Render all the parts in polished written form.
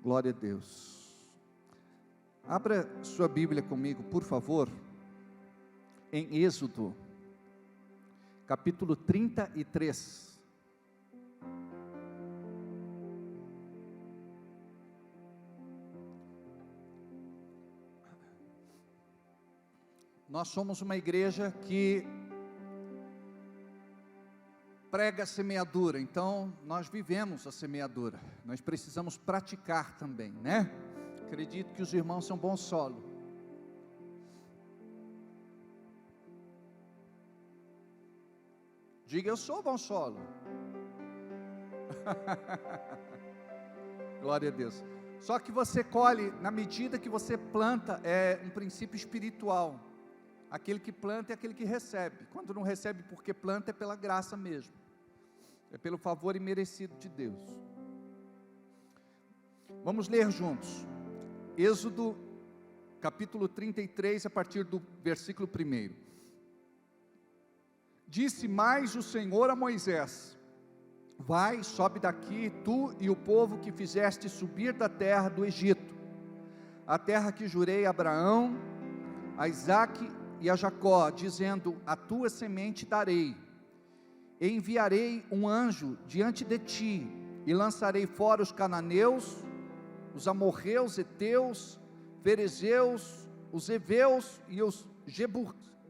Glória a Deus. Abra sua Bíblia comigo, por favor, em Êxodo, capítulo 33. Nós somos uma igreja que prega a semeadura, então nós vivemos a semeadura, nós precisamos praticar também, né? Acredito que os irmãos são bom solo. Diga, eu sou bom solo. Glória a Deus. Só que você colhe na medida que você planta, é um princípio espiritual. Aquele que planta é aquele que recebe. Quando não recebe porque planta, é pela graça mesmo. É pelo favor imerecido de Deus. Vamos ler juntos. Êxodo, capítulo 33, a partir do versículo 1. Disse mais o Senhor a Moisés: vai, sobe daqui, tu e o povo que fizeste subir da terra do Egito, a terra que jurei a Abraão, a Isaque e a Jacó, dizendo: a tua semente darei. E enviarei um anjo diante de ti, e lançarei fora os cananeus, os amorreus, heteus, ferezeus, os heveus e os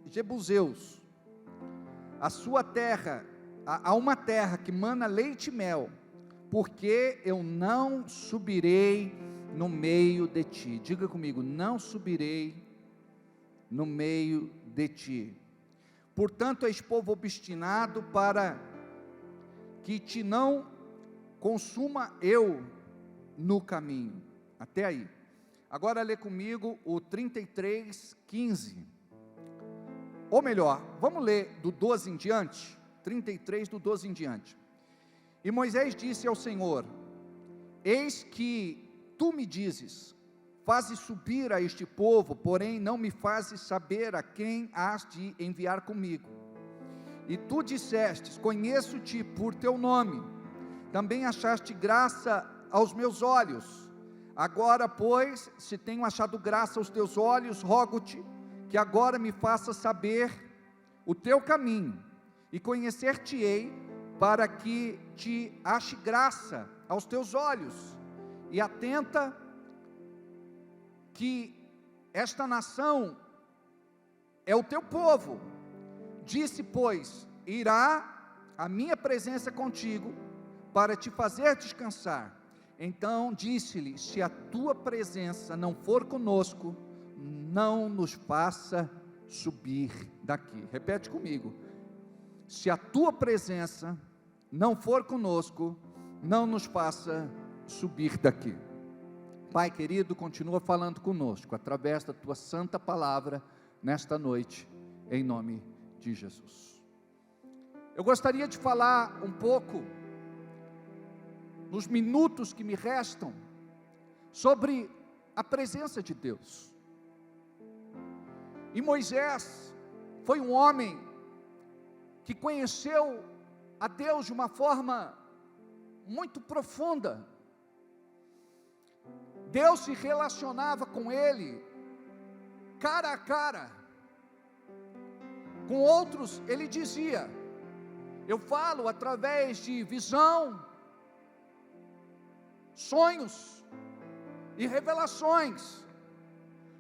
jebuseus. A sua terra, há uma terra que mana leite e mel, porque eu não subirei no meio de ti. Diga comigo, não subirei no meio de ti. Portanto, és povo obstinado, para que te não consuma eu no caminho. Até aí. Agora lê comigo o 33:15. Ou melhor, vamos ler do 12 em diante. 33 do 12 em diante. E Moisés disse ao Senhor: eis que tu me dizes: faze subir a este povo, porém não me fazes saber a quem has de enviar comigo. E tu dissestes: conheço-te por teu nome, também achaste graça aos meus olhos. Agora, pois, se tenho achado graça aos teus olhos, rogo-te que agora me faça saber o teu caminho, e conhecer-te-ei, para que te ache graça aos teus olhos. E atenta que esta nação é o teu povo. Disse, pois: irá a minha presença contigo, para te fazer descansar. Então disse-lhe: se a tua presença não for conosco, não nos faça subir daqui. Repete comigo: se a tua presença não for conosco, não nos faça subir daqui. Pai querido, continua falando conosco, através da tua santa palavra, nesta noite, em nome de Jesus. Eu gostaria de falar um pouco, nos minutos que me restam, sobre a presença de Deus. E Moisés foi um homem que conheceu a Deus de uma forma muito profunda. Deus se relacionava com ele, cara a cara. Com outros, ele dizia: eu falo através de visão, sonhos e revelações.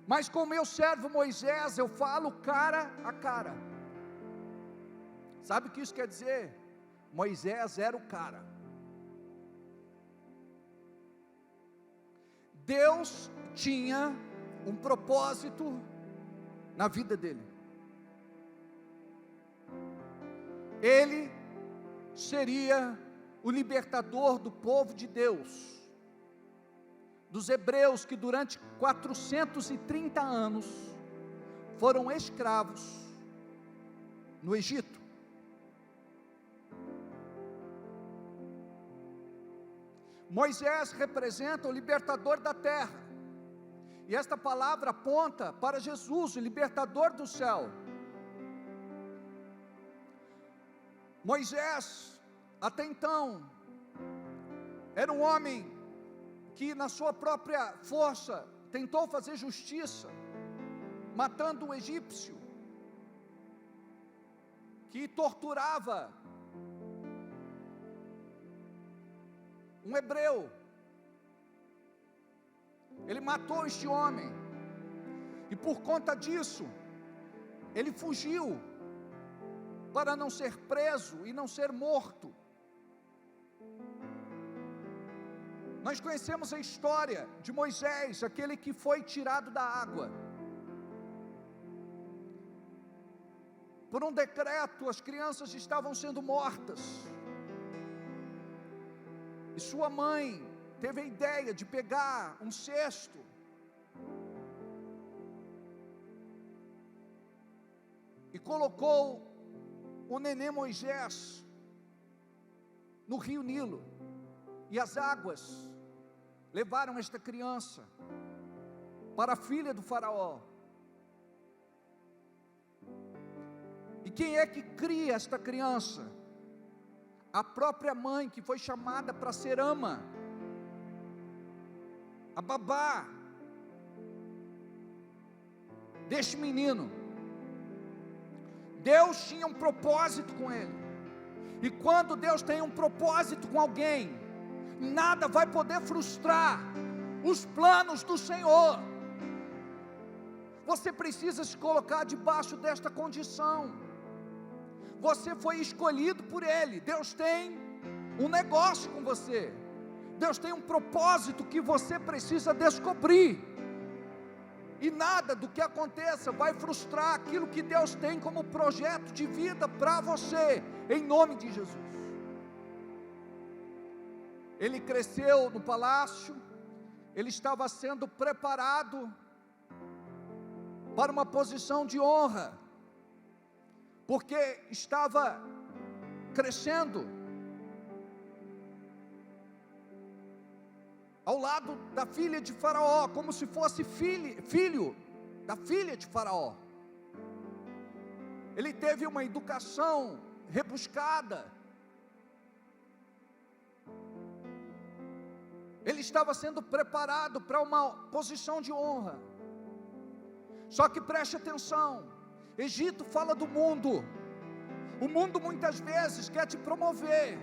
Mas com meu servo Moisés, eu falo cara a cara. Sabe o que isso quer dizer? Moisés era o cara. Deus tinha um propósito na vida dele. Ele seria o libertador do povo de Deus, dos hebreus que durante 430 anos foram escravos no Egito. Moisés representa o libertador da terra, e esta palavra aponta para Jesus, o libertador do céu. Moisés, até então, era um homem que na sua própria força tentou fazer justiça, matando um egípcio, que torturava um hebreu. Ele matou este homem, e por conta disso, ele fugiu, para não ser preso e não ser morto. Nós conhecemos a história de Moisés, aquele que foi tirado da água. Por um decreto, as crianças estavam sendo mortas, e sua mãe teve a ideia de pegar um cesto e colocou o neném Moisés no rio Nilo, e as águas levaram esta criança para a filha do faraó. E quem é que cria esta criança? A própria mãe, que foi chamada para ser ama, a babá deste menino. Deus tinha um propósito com ele, e quando Deus tem um propósito com alguém, nada vai poder frustrar os planos do Senhor. Você precisa se colocar debaixo desta condição. Você foi escolhido por Ele. Deus tem um negócio com você. Deus tem um propósito que você precisa descobrir. E nada do que aconteça vai frustrar aquilo que Deus tem como projeto de vida para você, em nome de Jesus. Ele cresceu no palácio, ele estava sendo preparado para uma posição de honra, porque estava crescendo ao lado da filha de Faraó, como se fosse filho da filha de Faraó. Ele teve uma educação rebuscada, ele estava sendo preparado para uma posição de honra. Só que preste atenção, Egito fala do mundo. O mundo muitas vezes quer te promover,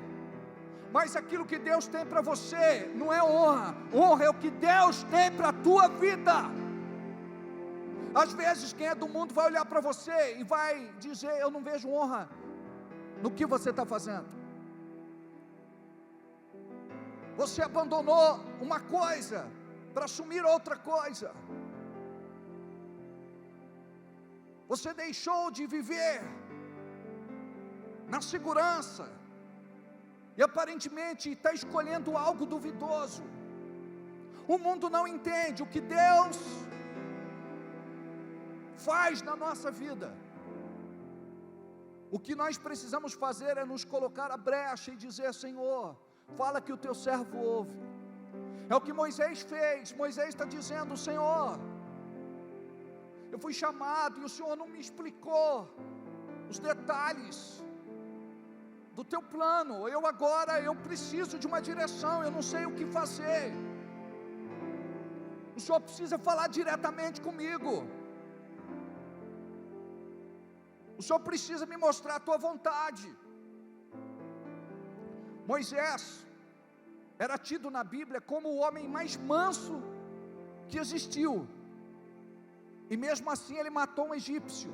mas aquilo que Deus tem para você não é honra. Honra é o que Deus tem para a tua vida. Às vezes quem é do mundo vai olhar para você e vai dizer: eu não vejo honra no que você está fazendo. Você abandonou uma coisa para assumir outra coisa. Você deixou de viver na segurança, e aparentemente está escolhendo algo duvidoso. O mundo não entende o que Deus faz na nossa vida. O que nós precisamos fazer é nos colocar à brecha e dizer: Senhor, fala que o teu servo ouve. É o que Moisés fez. Moisés está dizendo: Senhor, eu fui chamado e o Senhor não me explicou os detalhes do teu plano. Eu preciso de uma direção, eu não sei o que fazer. O Senhor precisa falar diretamente comigo. O Senhor precisa me mostrar a tua vontade. Moisés era tido na Bíblia como o homem mais manso que existiu, e mesmo assim ele matou um egípcio.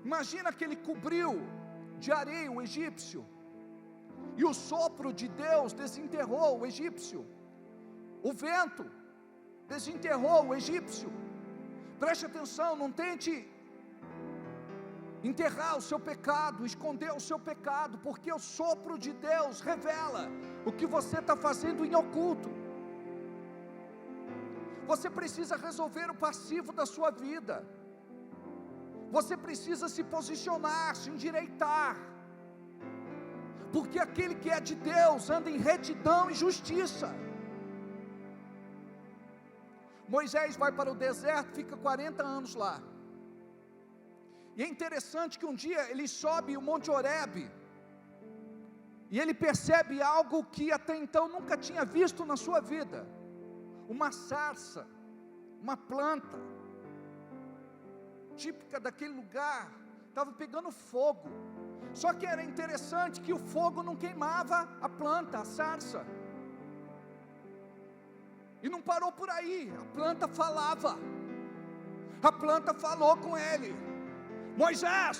Imagina que ele cobriu de areia o egípcio, e o sopro de Deus desenterrou o egípcio. O vento desenterrou o egípcio. Preste atenção, não tente enterrar o seu pecado, esconder o seu pecado, porque o sopro de Deus revela o que você está fazendo em oculto. Você precisa resolver o passivo da sua vida. Você precisa se posicionar, se endireitar, porque aquele que é de Deus anda em retidão e justiça. Moisés vai para o deserto, fica 40 anos lá. E é interessante que um dia ele sobe o Monte Horebe, e ele percebe algo que até então nunca tinha visto na sua vida. uma sarça, uma planta, típica daquele lugar, estava pegando fogo. Só que era interessante que o fogo não queimava a planta, a sarça. E não parou por aí, a planta falava. A planta falou com ele: Moisés.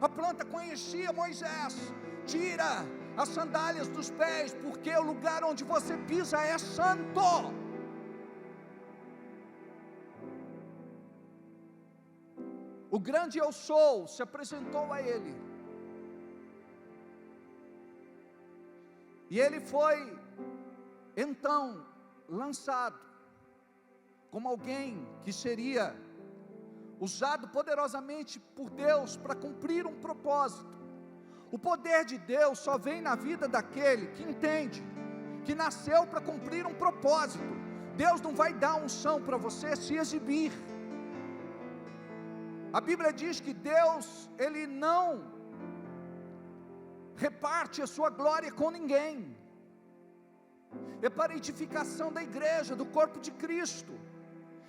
A planta conhecia Moisés: tira as sandálias dos pés, porque o lugar onde você pisa é santo. O grande eu sou se apresentou a ele, e ele foi então lançado como alguém que seria usado poderosamente por Deus para cumprir um propósito. O poder de Deus só vem na vida daquele que entende que nasceu para cumprir um propósito. Deus não vai dar unção para você se exibir. A Bíblia diz que Deus, Ele não reparte a sua glória com ninguém. É para a edificação da igreja, do corpo de Cristo.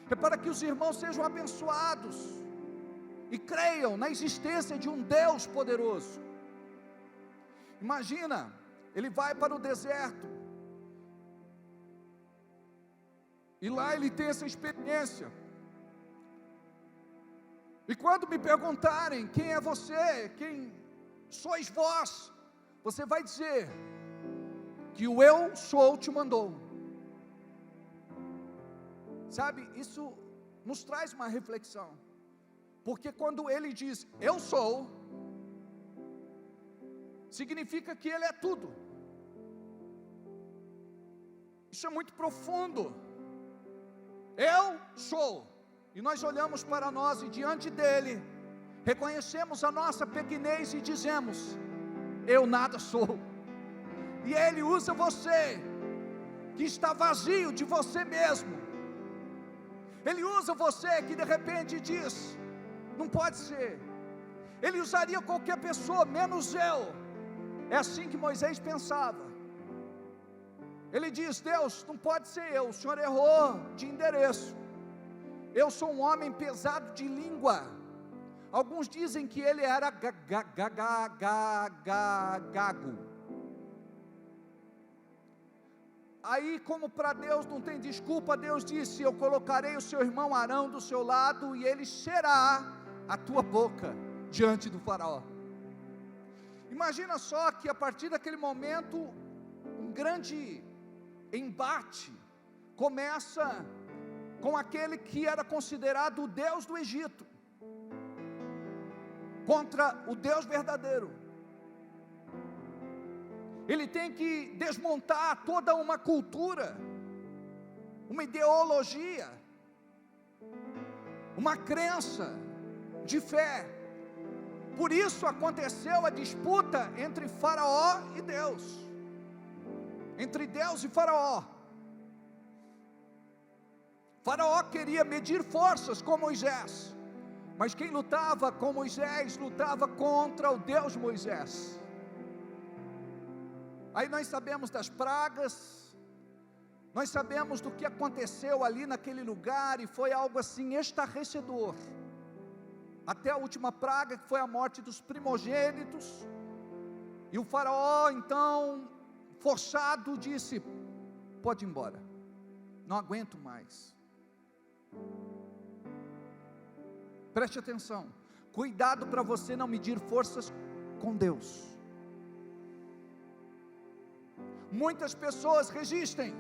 É para que os irmãos sejam abençoados e creiam na existência de um Deus poderoso. Imagina, ele vai para o deserto, e lá ele tem essa experiência. E quando me perguntarem: quem é você, quem sois vós, você vai dizer que o eu sou te mandou. Sabe, isso nos traz uma reflexão, porque quando ele diz eu sou, significa que ele é tudo. Isso é muito profundo. Eu sou, e nós olhamos para nós e diante dele reconhecemos a nossa pequenez e dizemos: eu nada sou. E ele usa você que está vazio de você mesmo. Ele usa você que de repente diz: não pode ser. Ele usaria qualquer pessoa menos eu. É assim que Moisés pensava. Ele diz: Deus, não pode ser eu, o Senhor errou de endereço. Eu sou um homem pesado de língua. Alguns dizem que ele era gago. Aí, como para Deus não tem desculpa, Deus disse: eu colocarei o seu irmão Arão do seu lado, e ele será a tua boca diante do faraó. Imagina só que a partir daquele momento, um grande embate começa com aquele que era considerado o Deus do Egito, contra o Deus verdadeiro. Ele tem que desmontar toda uma cultura, uma ideologia, uma crença de fé. Por isso aconteceu a disputa entre Faraó e Deus, entre Deus e Faraó. Faraó queria medir forças com Moisés, mas quem lutava com Moisés lutava contra o Deus Moisés. Aí nós sabemos das pragas, nós sabemos do que aconteceu ali naquele lugar, e foi algo assim estarrecedor, até a última praga, que foi a morte dos primogênitos. E o faraó então, forçado, disse: pode ir embora, não aguento mais. Preste atenção, cuidado para você não medir forças com Deus. Muitas pessoas resistem,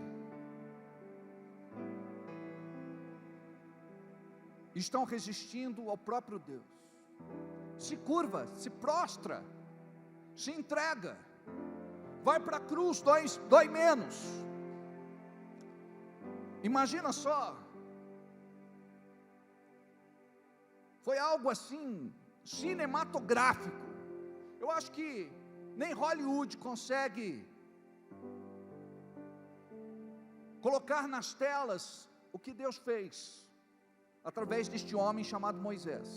estão resistindo ao próprio Deus. Se curva, se prostra, se entrega, vai para a cruz, dói menos. Imagina só, foi algo assim cinematográfico. Eu acho que nem Hollywood consegue colocar nas telas o que Deus fez através deste homem chamado Moisés.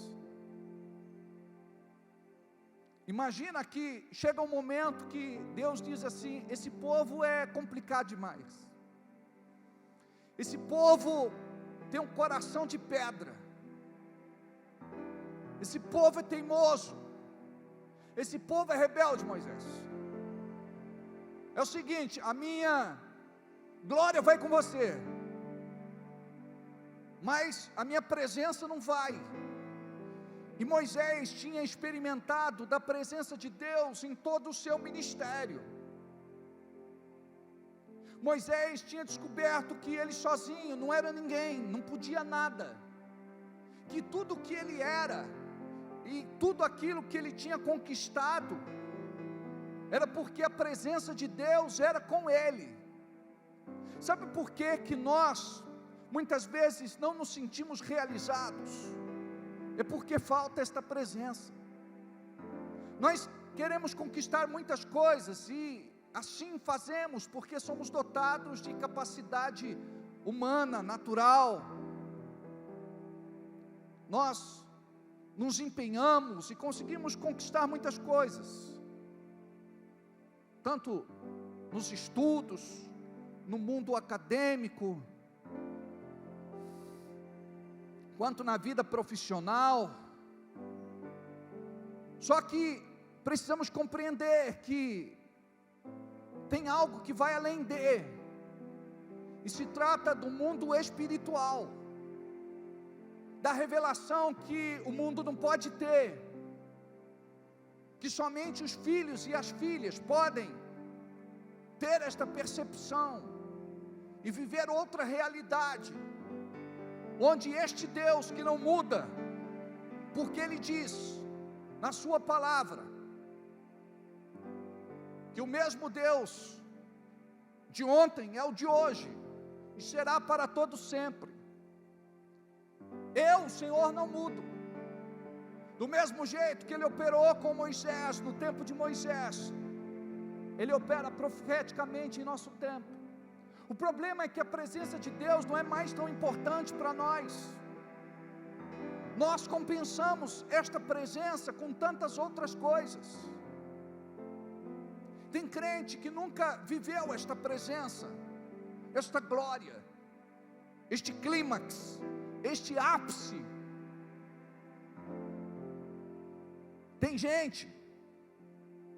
Imagina que chega um momento que Deus diz assim: esse povo é complicado demais, Esse povo tem um coração de pedra. Esse povo é teimoso. Esse povo é rebelde, Moisés. É o seguinte, a minha glória vai com você, mas a minha presença não vai. E Moisés tinha experimentado da presença de Deus em todo o seu ministério. Moisés tinha descoberto que ele sozinho não era ninguém, não podia nada, que tudo que ele era, e tudo aquilo que ele tinha conquistado, era porque a presença de Deus era com ele. Sabe por que que nós, muitas vezes, não nos sentimos realizados? É porque falta esta presença. Nós queremos conquistar muitas coisas, e assim fazemos, porque somos dotados de capacidade humana, natural. Nós nos empenhamos e conseguimos conquistar muitas coisas, tanto nos estudos, no mundo acadêmico, quanto na vida profissional. Só que precisamos compreender que tem algo que vai além e se trata do mundo espiritual, da revelação que o mundo não pode ter, que somente os filhos e as filhas podem ter esta percepção e viver outra realidade, onde este Deus que não muda, porque Ele diz na sua palavra, que o mesmo Deus de ontem é o de hoje, e será para todo sempre. Eu, Senhor, não mudo. Do mesmo jeito que Ele operou com Moisés, no tempo de Moisés, Ele opera profeticamente em nosso tempo. O problema é que a presença de Deus não é mais tão importante para nós. Nós compensamos esta presença com tantas outras coisas. Tem crente que nunca viveu esta presença, esta glória, este clímax, este ápice. Tem gente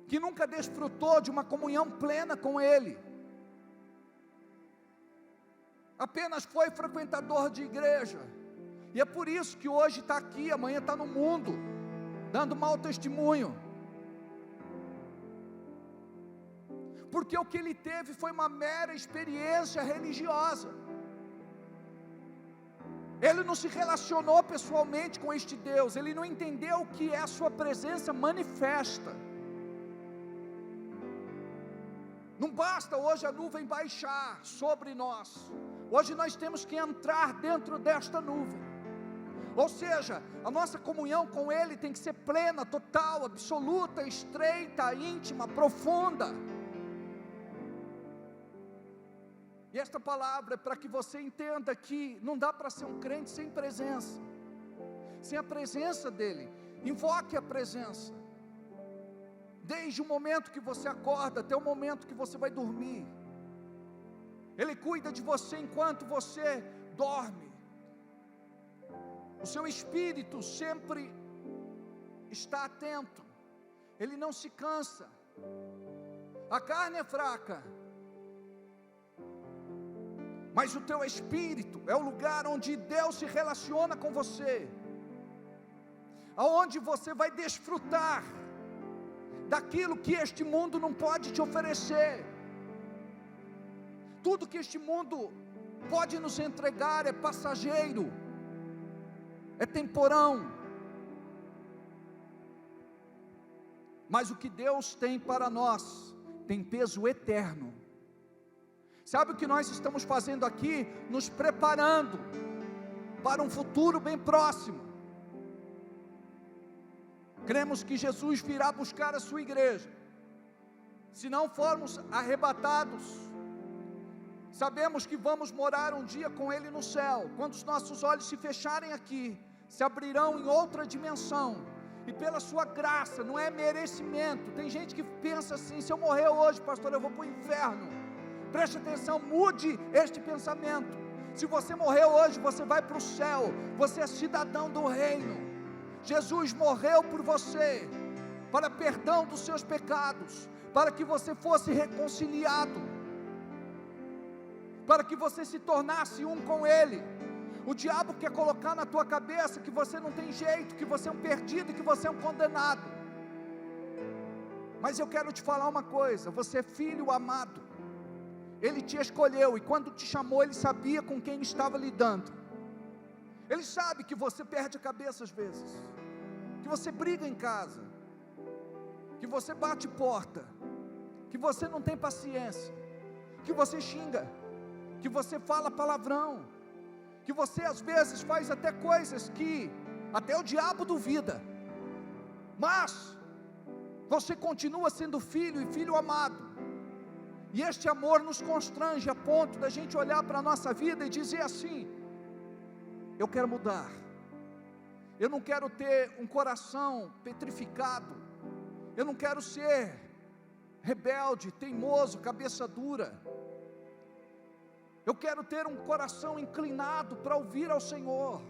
que nunca desfrutou de uma comunhão plena com Ele, apenas foi frequentador de igreja, e é por isso que hoje está aqui, amanhã está no mundo, dando mau testemunho, porque o que ele teve foi uma mera experiência religiosa. Ele não se relacionou pessoalmente com este Deus, ele não entendeu o que é a sua presença manifesta. Não basta hoje a nuvem baixar sobre nós, hoje nós temos que entrar dentro desta nuvem, ou seja, a nossa comunhão com Ele tem que ser plena, total, absoluta, estreita, íntima, profunda. E esta palavra é para que você entenda que não dá para ser um crente sem presença, sem a presença dEle. Invoque a presença, desde o momento que você acorda até o momento que você vai dormir. Ele cuida de você enquanto você dorme. O seu espírito sempre está atento, ele não se cansa. A carne é fraca, mas o teu espírito é o lugar onde Deus se relaciona com você, aonde você vai desfrutar daquilo que este mundo não pode te oferecer. Tudo que este mundo pode nos entregar é passageiro, é temporão, mas o que Deus tem para nós tem peso eterno. Sabe o que nós estamos fazendo aqui? Nos preparando para um futuro bem próximo. Cremos que Jesus virá buscar a sua igreja. Se não formos arrebatados, sabemos que vamos morar um dia com Ele no céu. Quando os nossos olhos se fecharem aqui, se abrirão em outra dimensão, e pela sua graça, não é merecimento. Tem gente que pensa assim: se eu morrer hoje, pastor, eu vou para o inferno. Preste atenção, mude este pensamento. Se você morreu hoje, você vai para o céu, você é cidadão do reino. Jesus morreu por você, para perdão dos seus pecados, para que você fosse reconciliado, para que você se tornasse um com Ele. O diabo quer colocar na tua cabeça que você não tem jeito, que você é um perdido, que você é um condenado. Mas eu quero te falar uma coisa: você é filho amado. Ele te escolheu, e quando te chamou, Ele sabia com quem estava lidando. Ele sabe que você perde a cabeça às vezes, que você briga em casa, que você bate porta, que você não tem paciência, que você xinga, que você fala palavrão, que você às vezes faz até coisas que até o diabo duvida, mas você continua sendo filho e filho amado. E este amor nos constrange a ponto da gente olhar para a nossa vida e dizer assim: eu quero mudar, eu não quero ter um coração petrificado, eu não quero ser rebelde, teimoso, cabeça dura. Eu quero ter um coração inclinado para ouvir ao Senhor.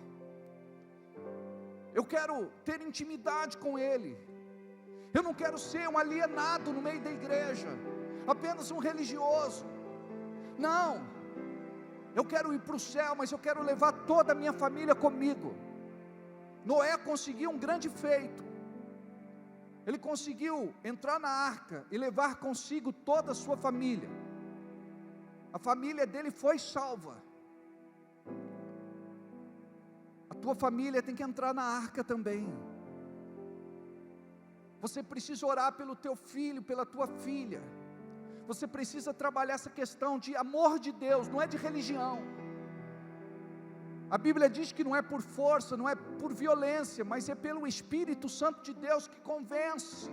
Eu quero ter intimidade com Ele. Eu não quero ser um alienado no meio da igreja, apenas um religioso. Não, eu quero ir para o céu, mas eu quero levar toda a minha família comigo. Noé conseguiu um grande feito. Ele conseguiu entrar na arca e levar consigo toda a sua família. A família dele foi salva. A tua família tem que entrar na arca também. Você precisa orar pelo teu filho, pela tua filha. Você precisa trabalhar essa questão de amor de Deus, não é de religião. A Bíblia diz que não é por força, não é por violência, mas é pelo Espírito Santo de Deus que convence.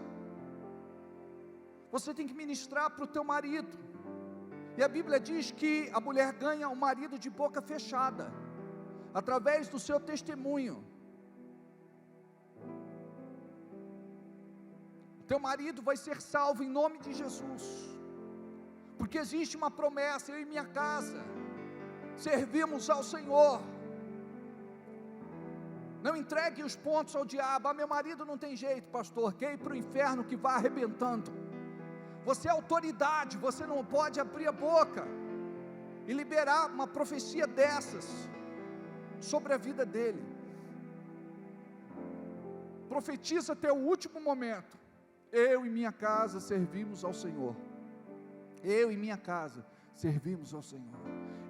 Você tem que ministrar para o teu marido. E a Bíblia diz que a mulher ganha um marido de boca fechada, através do seu testemunho. O teu marido vai ser salvo em nome de Jesus, porque existe uma promessa: eu e minha casa servimos ao Senhor. Não entregue os pontos ao diabo. Ah, meu marido não tem jeito, pastor, quer ir para o inferno que vai arrebentando. Você é autoridade, você não pode abrir a boca e liberar uma profecia dessas sobre a vida dele. Profetiza até o último momento: eu e minha casa servimos ao Senhor. Eu e minha casa servimos ao Senhor.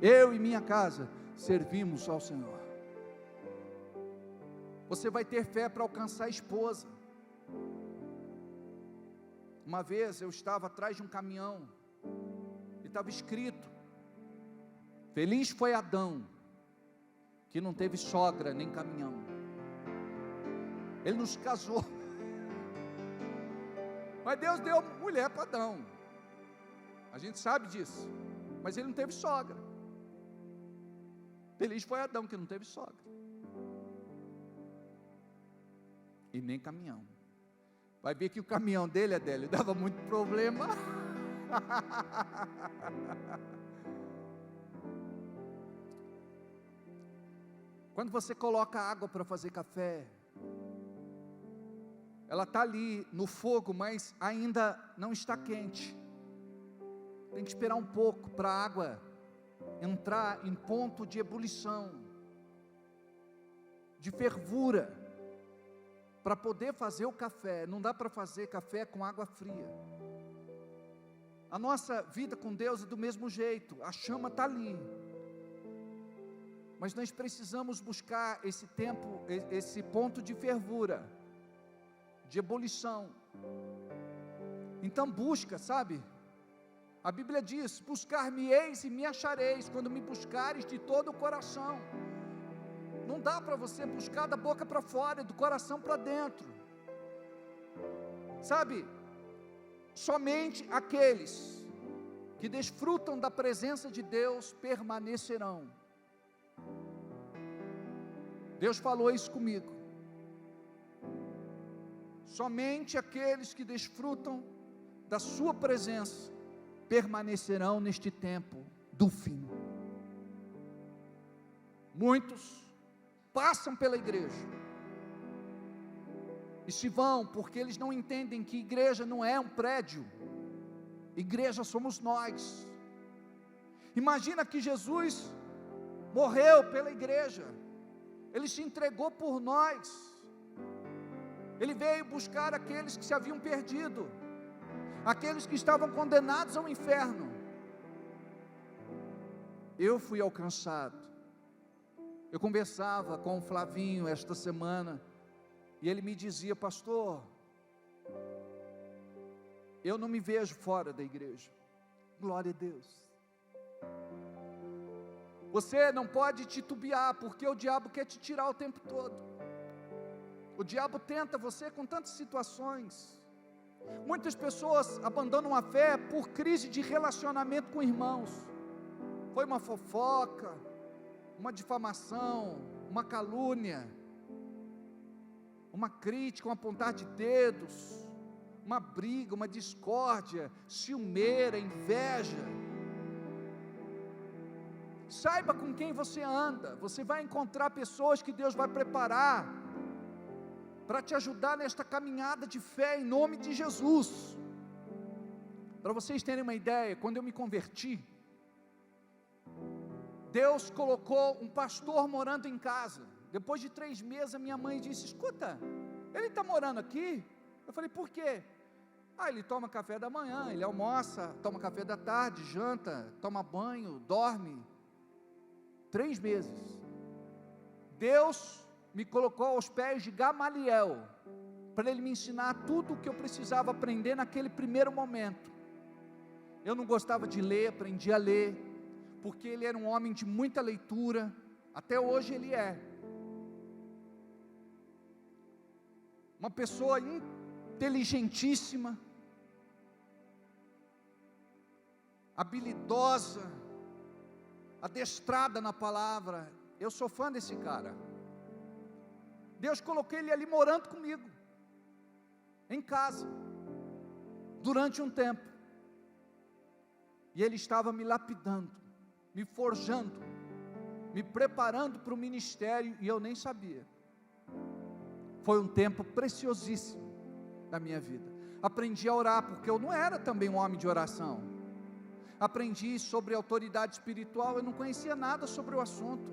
Eu e minha casa servimos ao Senhor. Você vai ter fé para alcançar a esposa. Uma vez eu estava atrás de um caminhão e estava escrito: feliz foi Adão, que não teve sogra nem caminhão. Ele nos casou, mas Deus deu mulher para Adão, a gente sabe disso, mas ele não teve sogra. Feliz foi Adão que não teve sogra e nem caminhão. Vai ver que o caminhão dele, Adélio, dava muito problema. Quando você coloca água para fazer café, ela está ali no fogo, mas ainda não está quente. Tem que esperar um pouco para a água entrar em ponto de ebulição, de fervura, para poder fazer o café. Não dá para fazer café com água fria. A nossa vida com Deus é do mesmo jeito. A chama está ali, mas nós precisamos buscar esse tempo, esse ponto de fervura, de ebulição. Então busca, sabe? A Bíblia diz: buscar-me-eis e me achareis, quando me buscares de todo o coração. Não dá para você buscar da boca para fora, do coração para dentro, sabe? Somente aqueles que desfrutam da presença de Deus permanecerão. Deus falou isso comigo. Somente aqueles que desfrutam da sua presença permanecerão neste tempo do fim. muitos passam pela igreja e se vão porque eles não entendem que igreja não é um prédio, igreja somos nós. Imagina que Jesus morreu pela igreja, Ele se entregou por nós, Ele veio buscar aqueles que se haviam perdido, aqueles que estavam condenados ao inferno. Eu fui alcançado. Eu conversava com o Flavinho esta semana, e ele me dizia: pastor, eu não me vejo fora da igreja. Glória a Deus. Você não pode titubear, porque o diabo quer te tirar o tempo todo. O diabo tenta você com tantas situações. Muitas pessoas abandonam a fé por crise de relacionamento com irmãos. Foi uma fofoca, uma difamação, uma calúnia, uma crítica, um apontar de dedos, uma briga, uma discórdia, ciumeira, inveja. Saiba com quem você anda. Você vai encontrar pessoas que Deus vai preparar para te ajudar nesta caminhada de fé em nome de Jesus. Para vocês terem uma ideia, quando eu me converti, Deus colocou um pastor morando em casa. Depois de 3 meses a minha mãe disse: escuta, ele está morando aqui? Eu falei: por quê? Ele toma café da manhã, ele almoça, toma café da tarde, janta, toma banho, dorme. 3 meses. Deus me colocou aos pés de Gamaliel, para ele me ensinar tudo o que eu precisava aprender naquele primeiro momento. Eu não gostava de ler, aprendi a ler, porque ele era um homem de muita leitura, até hoje ele é. Uma pessoa inteligentíssima, habilidosa, adestrada na palavra. Eu sou fã desse cara. Deus colocou ele ali morando comigo, em casa, durante um tempo, e ele estava me lapidando, me forjando, me preparando para o ministério, e eu nem sabia. Foi um tempo preciosíssimo da minha vida. Aprendi a orar, porque eu não era também um homem de oração. Aprendi sobre autoridade espiritual, eu não conhecia nada sobre o assunto,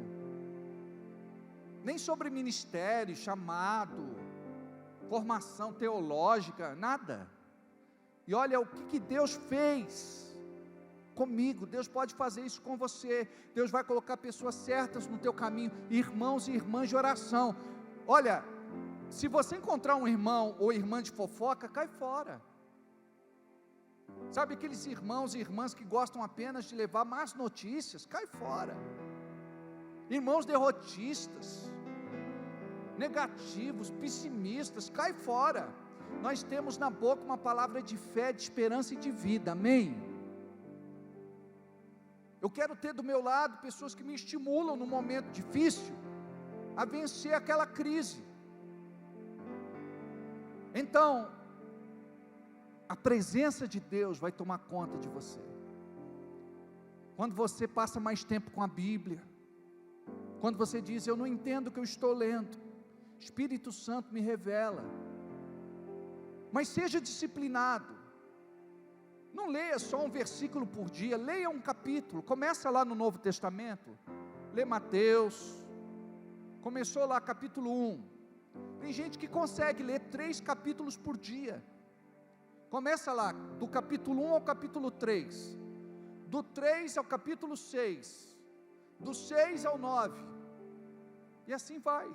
nem sobre ministério, chamado, formação teológica, nada. E olha o que Deus fez comigo. Deus pode fazer isso com você. Deus vai colocar pessoas certas no teu caminho, irmãos e irmãs de oração. Olha, se você encontrar um irmão ou irmã de fofoca, cai fora. Sabe aqueles irmãos e irmãs que gostam apenas de levar más notícias? Cai fora. Irmãos derrotistas, negativos, pessimistas, cai fora. Nós temos na boca uma palavra de fé, de esperança e de vida, amém? Eu quero ter do meu lado pessoas que me estimulam no momento difícil a vencer aquela crise. Então, a presença de Deus vai tomar conta de você. Quando você passa mais tempo com a Bíblia, quando você diz: eu não entendo o que eu estou lendo, Espírito Santo me revela. Mas seja disciplinado. Não leia só um versículo por dia, leia um capítulo. Começa lá no Novo Testamento, lê Mateus, começou lá capítulo 1, tem gente que consegue ler 3 capítulos por dia. Começa lá, do capítulo 1 ao capítulo 3, do 3 ao capítulo 6, do 6 ao 9, e assim vai.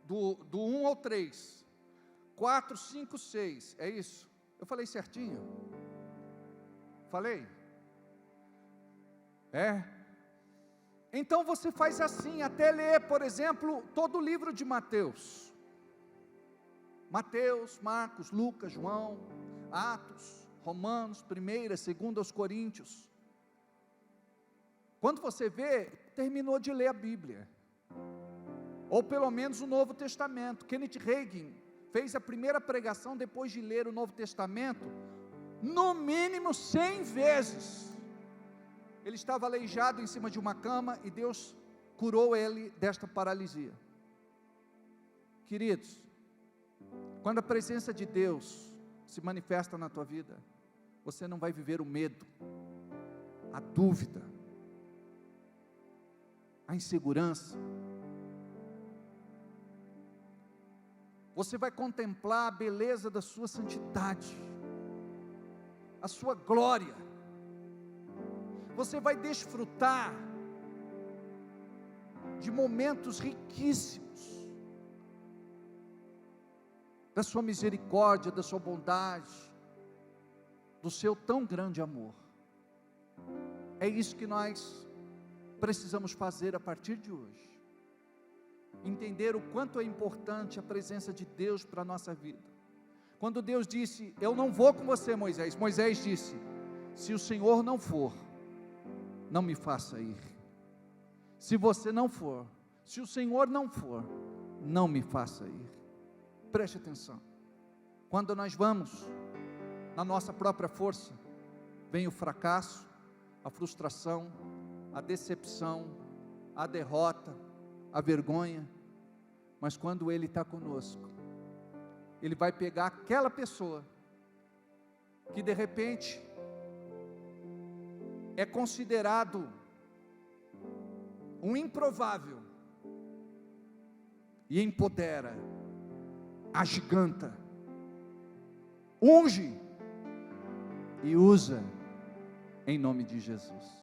Do 1 ao 3, 4, 5, 6, é isso? Eu falei certinho? Falei? Então você faz assim, até ler, por exemplo, todo o livro de Mateus, Marcos, Lucas, João, Atos, Romanos, 1ª, 2ª aos Coríntios. Quando você vê, terminou de ler a Bíblia, ou pelo menos o Novo Testamento. Kenneth Hagin fez a primeira pregação depois de ler o Novo Testamento, no mínimo 100 vezes, Ele estava aleijado em cima de uma cama e Deus curou ele desta paralisia. Queridos, quando a presença de Deus se manifesta na tua vida, você não vai viver o medo, a dúvida, a insegurança. Você vai contemplar a beleza da sua santidade, a sua glória. Você vai desfrutar de momentos riquíssimos da sua misericórdia, da sua bondade, do seu tão grande amor. É isso que nós precisamos fazer a partir de hoje. Entender o quanto é importante a presença de Deus para a nossa vida. Quando Deus disse: eu não vou com você, Moisés, Moisés disse: se o Senhor não for, não me faça ir. Se você não for, se o Senhor não for, não me faça ir. Preste atenção. Quando nós vamos na nossa própria força, vem o fracasso, a frustração, a decepção, a derrota, a vergonha. Mas quando Ele está conosco, Ele vai pegar aquela pessoa que de repente é considerado um improvável, e empodera, agiganta, unge e usa em nome de Jesus.